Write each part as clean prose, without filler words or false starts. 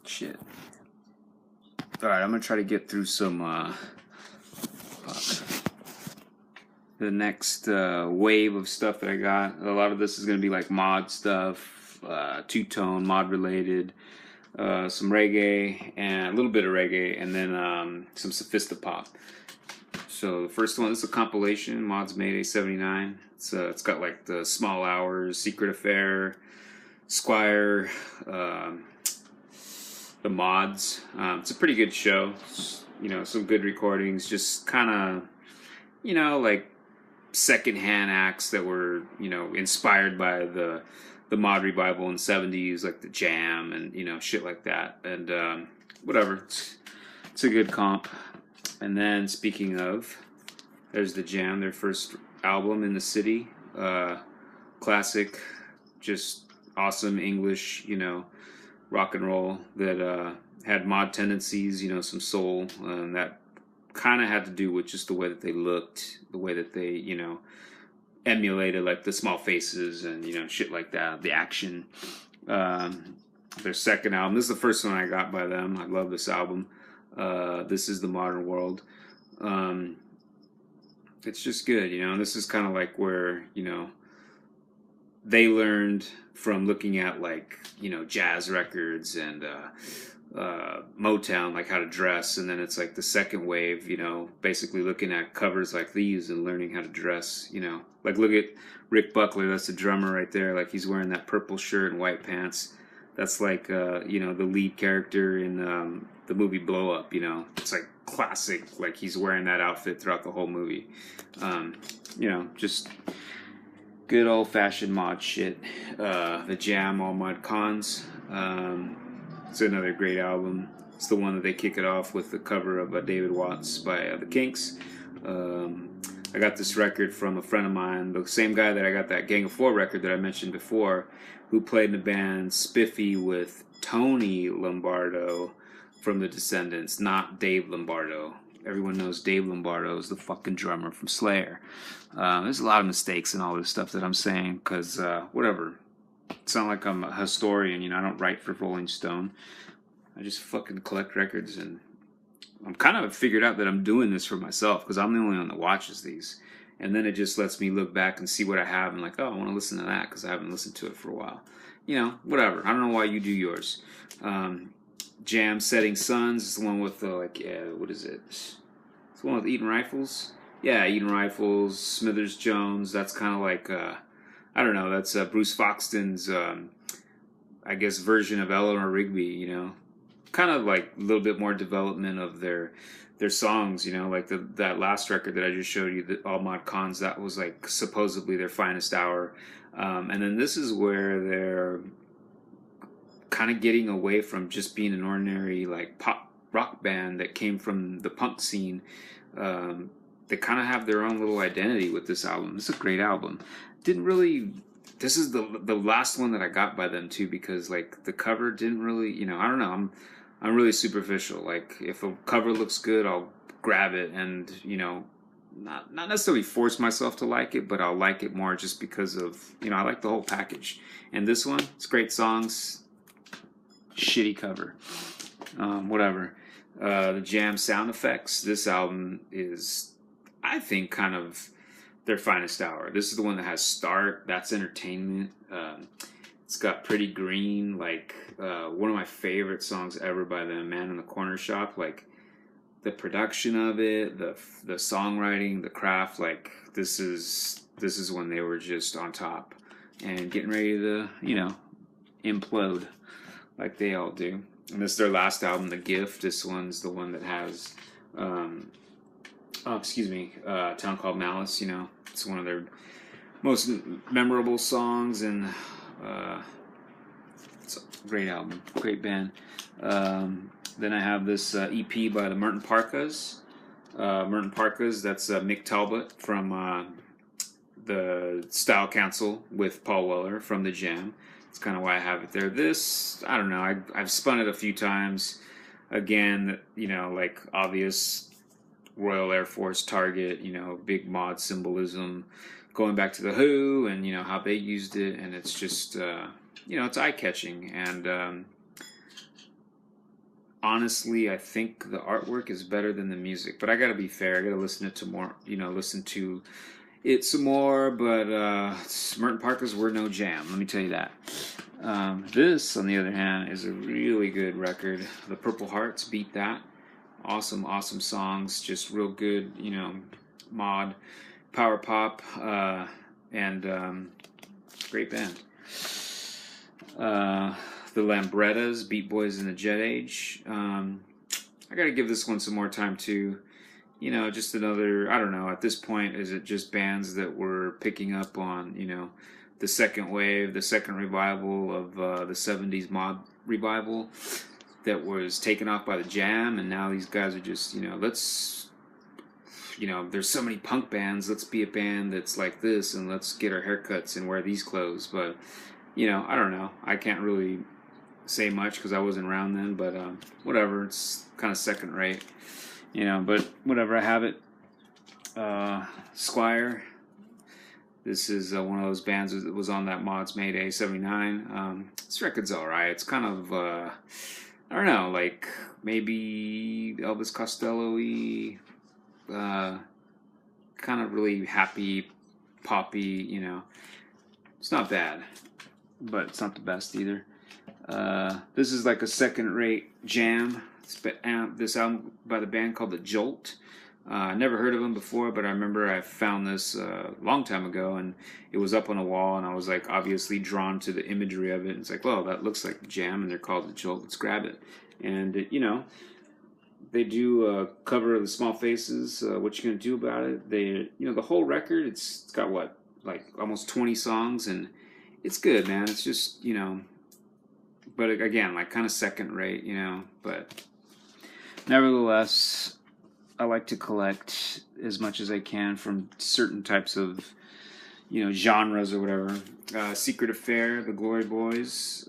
Shit. Alright, I'm gonna try to get through some, the next wave of stuff that I got. A lot of this is gonna be like mod stuff, two-tone, mod related, some reggae, and a little bit of reggae, and then some sophistopop. So the first one, this is a compilation, Mods Mayday 79. It's got like the Small Hours, Secret Affair, Squire, the mods. It's a pretty good show. You know, some good recordings, just kind of, you know, like secondhand acts that were, you know, inspired by the mod revival in the 70s, like the Jam and, you know, shit like that. And whatever. It's a good comp. And then speaking of, there's the Jam, their first album in the city. Classic, just awesome English, you know, rock and roll that had mod tendencies, you know, some soul, and that kind of had to do with just the way that they looked, the way that they, you know, emulated like the Small Faces and, you know, shit like that, the action. Their second album, this is the first one I got by them. I love this album. This is the Modern World. It's just good, you know, and this is kind of like where, you know, they learned from looking at like, you know, jazz records and Motown, like how to dress. And then it's like the second wave, you know, basically looking at covers like these and learning how to dress, you know, like look at Rick Buckley. That's the drummer right there. Like he's wearing that purple shirt and white pants. That's like, you know, the lead character in the movie Blow Up, you know, it's like classic. Like he's wearing that outfit throughout the whole movie. You know, just good old-fashioned mod shit. The Jam, All Mod Cons. It's another great album. It's the one that they kick it off with the cover of David Watts by the Kinks. I got this record from a friend of mine, the same guy that I got that Gang of Four record that I mentioned before, who played in the band Spiffy with Tony Lombardo from The Descendants, not Dave Lombardo. Everyone knows Dave Lombardo is the fucking drummer from Slayer. There's a lot of mistakes in all this stuff that I'm saying, because whatever. It's not like I'm a historian, you know, I don't write for Rolling Stone. I just fucking collect records, and I'm kind of figured out that I'm doing this for myself, because I'm the only one that watches these. And then it just lets me look back and see what I have, and like, oh, I want to listen to that, because I haven't listened to it for a while. You know, whatever. I don't know why you do yours. Jam Setting Suns is the one with the, like, what is it? It's the one with Eaton Rifles. Yeah, Eaton Rifles, Smithers Jones. That's kind of like, I don't know, that's Bruce Foxton's, I guess, version of Eleanor Rigby, you know. Kind of like a little bit more development of their songs, you know, like that last record that I just showed you, the All Mod Cons, that was like supposedly their finest hour. And then this is where they're kind of getting away from just being an ordinary like pop rock band that came from the punk scene. They kind of have their own little identity with this album. It's a great album. Didn't really. This is the last one that I got by them too, because like the cover didn't really, you know, I don't know. I'm really superficial. Like if a cover looks good, I'll grab it, and you know, not necessarily force myself to like it, but I'll like it more just because of, you know, I like the whole package. And this one, it's great songs, shitty cover, whatever. The Jam sound effects. This album is, I think, kind of their finest hour. This is the one that has Start. That's entertainment. It's got Pretty Green, like one of my favorite songs ever by them, Man in the Corner Shop. Like the production of it, the songwriting, the craft. Like this is when they were just on top and getting ready to, you know, implode like they all do. And this is their last album, The Gift. This one's the one that has, Town Called Malice. You know, it's one of their most memorable songs, and it's a great album, great band. Then I have this EP by the Merton Parkas. That's Mick Talbot from the Style Council with Paul Weller from the Jam. That's kind of why I have it there. This, I don't know, I've spun it a few times. Again, you know, like obvious Royal Air Force target, you know, big mod symbolism, going back to the Who and, you know, how they used it. And it's just, you know, it's eye-catching. And honestly, I think the artwork is better than the music. But I gotta be fair. I gotta listen to more. Listen to it some more. But Merton Parkers were no jam. Let me tell you that. This, on the other hand, is a really good record. The Purple Hearts beat that. Awesome, awesome songs. Just real good, mod, power pop, and great band. The Lambrettas, Beat Boys in the Jet Age. I gotta give this one some more time too. Just another, I don't know, at this point, is it just bands that were picking up on, the second wave, the second revival of the 70s mod revival that was taken off by the Jam, and now these guys are just, there's so many punk bands, let's be a band that's like this, and let's get our haircuts and wear these clothes. But, I don't know. I can't really say much because I wasn't around then, but whatever, it's kind of second rate. But whatever, I have it. Squire. This is one of those bands that was on that Mods Mayday 79. This record's alright. It's kind of, I don't know, like maybe Elvis Costello-y, kind of really happy, poppy, It's not bad, but it's not the best either. This is like a second-rate jam. This album by the band called The Jolt. Never heard of them before, but I remember I found this a long time ago, and it was up on a wall, and I was like obviously drawn to the imagery of it. And it's like, well, that looks like the Jam, and they're called The Jolt. Let's grab it. And they do a cover of the Small Faces. What you gonna do about it? They, the whole record. It's got what, like almost 20 songs, and it's good, man. It's just but again, like kind of second rate, But nevertheless, I like to collect as much as I can from certain types of, genres or whatever. Secret Affair, the Glory Boys.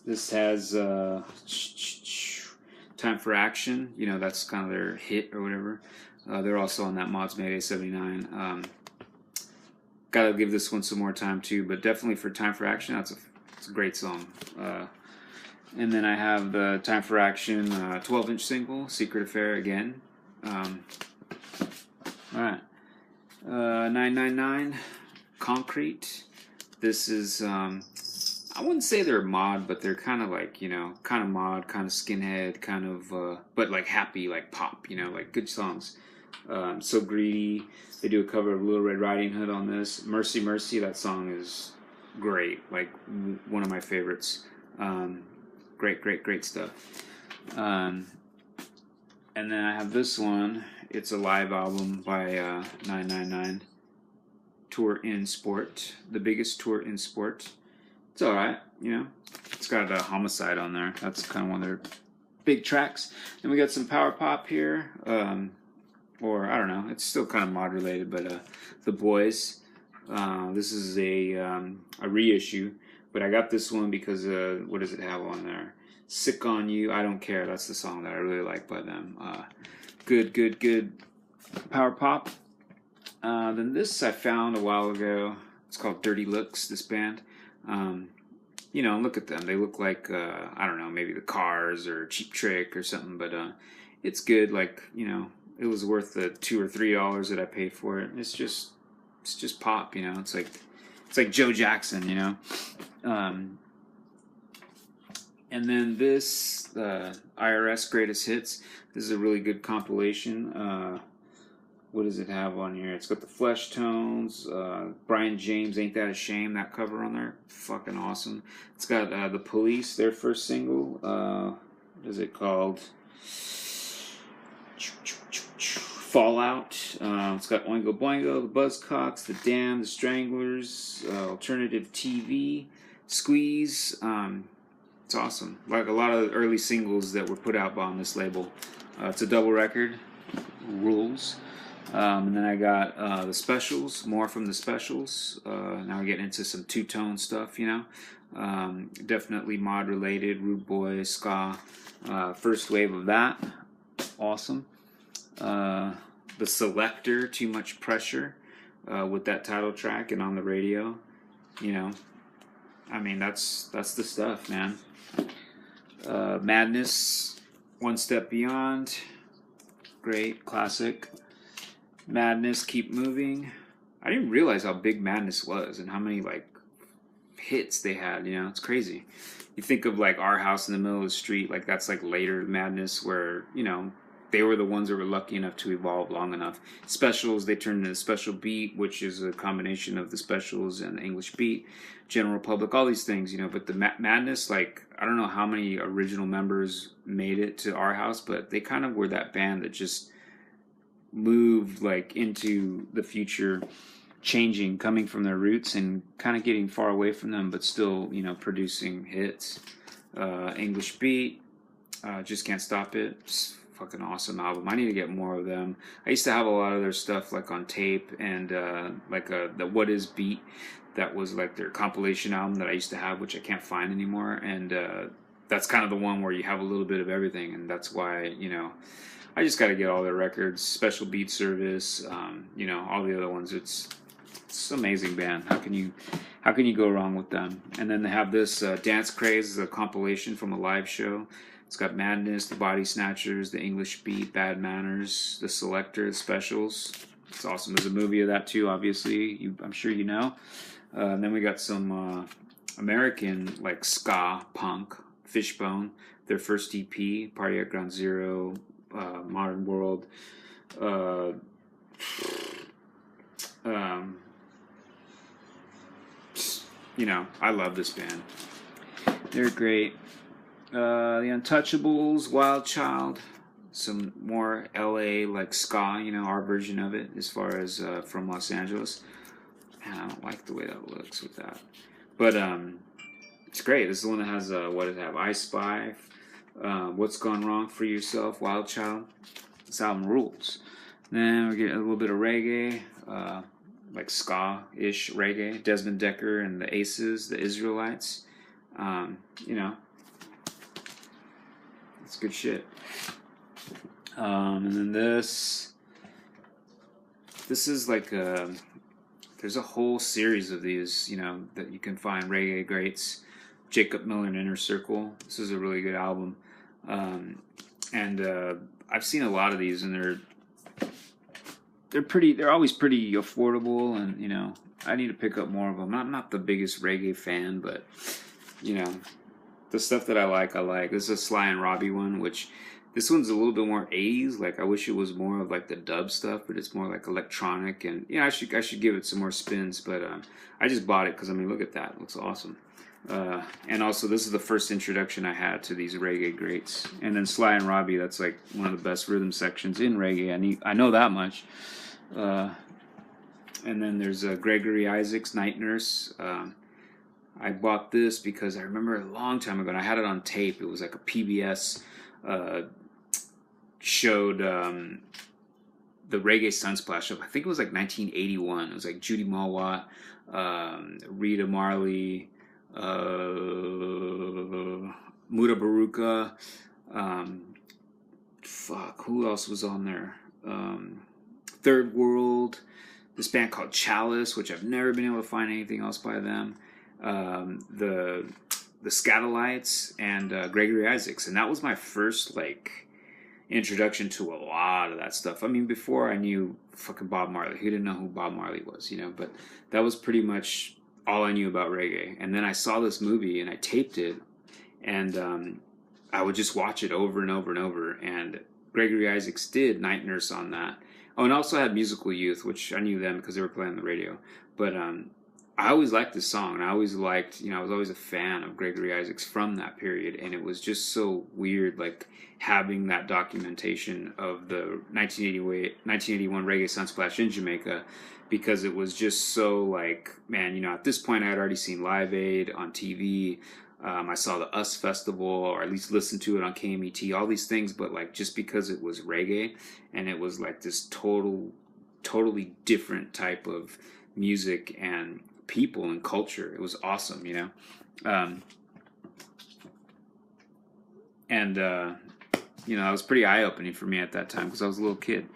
This has Time for Action. That's kind of their hit or whatever. They're also on that Mods Mayday 79. Gotta give this one some more time too, but definitely for Time for Action, it's a great song. And then I have the Time for Action 12-inch single, Secret Affair again. Alright. 999, Concrete. This is, I wouldn't say they're mod, but they're kind of like, kind of mod, kind of skinhead, kind of, but like happy, like pop, like good songs. So Greedy. They do a cover of Little Red Riding Hood on this. Mercy Mercy, that song is great, like one of my favorites. Great stuff. And then I have this one. It's a live album by 999. Tour in Sport. The biggest tour in sport. It's alright, It's got a Homicide on there. That's kind of one of their big tracks. Then we got some power pop here. Or, I don't know. It's still kind of mod related, but The Boys. This is a reissue. But I got this one because, what does it have on there? Sick on You, I Don't Care. That's the song that I really like by them. Good power pop. Then this I found a while ago. It's called Dirty Looks, this band. Look at them. They look like, I don't know, maybe the Cars or Cheap Trick or something. But it's good. Like, it was worth the $2 or $3 that I paid for it. It's just pop, It's like Joe Jackson, And then this, IRS Greatest Hits. This is a really good compilation. What does it have on here? It's got the Flesh Tones, Brian James, Ain't That a Shame, that cover on there. Fucking awesome. It's got The Police, their first single. What is it called? Fallout. It's got Oingo Boingo, the Buzzcocks, the Damned, the Stranglers, Alternative TV, Squeeze. It's awesome. Like a lot of the early singles that were put out on this label. It's a double record. Rules. And then I got the Specials, more from the Specials. Now we're getting into some two-tone stuff, Definitely mod related, Rude Boy, ska. First wave of that. Awesome. The Selector, Too Much Pressure, with that title track and on the radio, I mean, that's the stuff, man. Madness, One Step Beyond, great, classic. Madness, Keep Moving. I didn't realize how big Madness was and how many like hits they had. You know, it's crazy. You think of like Our House in the Middle of the Street, like that's like later Madness, where you know they were the ones that were lucky enough to evolve long enough. Specials, they turned into Special Beat, which is a combination of the Specials and the English Beat, General Public, all these things, you know. But the Madness, like, I don't know how many original members made it to Our House, but they kind of were that band that just moved like into the future, changing, coming from their roots and kind of getting far away from them, but still, you know, producing hits. English Beat, Just Can't Stop It. It's fucking awesome album. I need to get more of them. I used to have a lot of their stuff like on tape, and the What Is Beat, that was like their compilation album that I used to have, which I can't find anymore. And that's kind of the one where you have a little bit of everything, and that's why, you know, I just got to get all their records. Special Beat Service, you know, all the other ones. It's an amazing band. How can you go wrong with them? And then they have this Dance Craze, a compilation from a live show. It's got Madness, the Body Snatchers, the English Beat, Bad Manners, the Selector, the Specials. It's awesome. There's a movie of that too, obviously. I'm sure you know. And then we got some American like ska punk, Fishbone, their first EP, Party at Ground Zero, Modern World. You know, I love this band. They're great. The Untouchables, Wild Child, some more LA like ska, you know, our version of it as far as from Los Angeles. Man, I don't like the way that looks with that. But it's great. This is the one that has, what does it have? I Spy, What's Gone Wrong for Yourself, Wild Child. This album rules. Then we get a little bit of reggae, like ska-ish reggae. Desmond Decker and the Aces, the Israelites. You know, it's good shit. And then this is like there's a whole series of these, you know, that you can find, reggae greats. Jacob Miller and Inner Circle. This is a really good album. And I've seen a lot of these, and they're always pretty affordable, and you know, I need to pick up more of them. I'm not the biggest reggae fan, but you know, the stuff that I like. This is a Sly and Robbie one, which this one's a little bit more 80s. Like, I wish it was more of like the dub stuff, but it's more like electronic, and you know, I should give it some more spins. But I just bought it because, I mean, look at that, it looks awesome. And also, this is the first introduction I had to these reggae greats. And then Sly and Robbie, that's like one of the best rhythm sections in reggae. I know that much. And then there's Gregory Isaacs, Night Nurse. I bought this because I remember a long time ago, and I had it on tape. It was like a PBS showed the Reggae Sunsplash show. I think it was like 1981. It was like Judy Mawat, Rita Marley, Muda Baruka, who else was on there? Third World, this band called Chalice, which I've never been able to find anything else by them. The Scatolites, and Gregory Isaacs, and that was my first like introduction to a lot of that stuff. I mean, before I knew fucking Bob Marley, who didn't know who Bob Marley was, you know? But that was pretty much all I knew about reggae. And then I saw this movie and I taped it, and I would just watch it over and over and over. And Gregory Isaacs did Night Nurse on that. Oh, and also had Musical Youth, which I knew them because they were playing on the radio. But I always liked this song, and I always liked, you know, I was always a fan of Gregory Isaacs from that period, and it was just so weird, like, having that documentation of the 1981 Reggae Sunsplash in Jamaica, because it was just so, like, man, you know, at this point I had already seen Live Aid on TV, I saw the US Festival, or at least listened to it on KMET, all these things, but, like, just because it was reggae, and it was, like, this totally different type of music and people and culture. It was awesome, you know. You know, it was pretty eye-opening for me at that time because I was a little kid.